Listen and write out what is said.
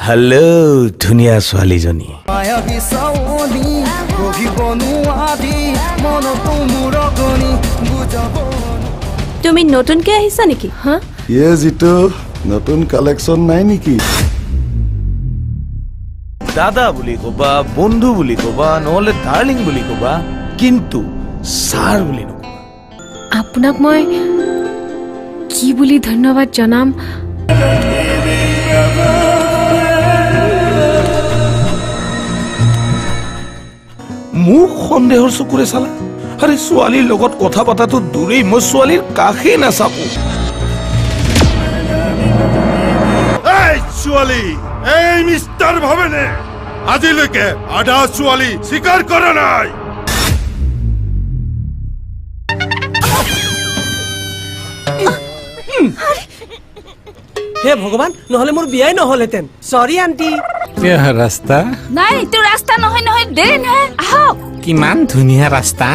Hello' ধুনীয়া ছোৱালীজনী তুমি নতুনকে আহিছা নেকি? হা যিটো নতুন কালেকশ্যন নাই নেকি? দাদা বুলি কবা, বন্ধু বুলি কবা, নহলে ডাৰ্লিং বুলি কবা, কিন্তু ছাৰ বুলি নকবা। আপোনাক মই কি বুলি ধন্যবাদ জনাম? মোক সন্দেহৰ চকুৰে চালা? আৰে ছোৱালীৰ লগত কথা পতাটো দূৰেই, মই ছোৱালীৰ কাষেই নাচাপো। ছোৱালী এই মিষ্টাৰ ভৱেনে আজিলৈকে আধা ছোৱালী স্বীকাৰ কৰা নাই। হে ভগৱান, নহলে মোৰ বিয়াই নহলহেঁতেন। সৰি আন্টি। ৰাস্তা নাই, এইটো ৰাস্তা নহয়, দেৰি নহয়, আহক। কিমান ধুনীয়া ৰাস্তা।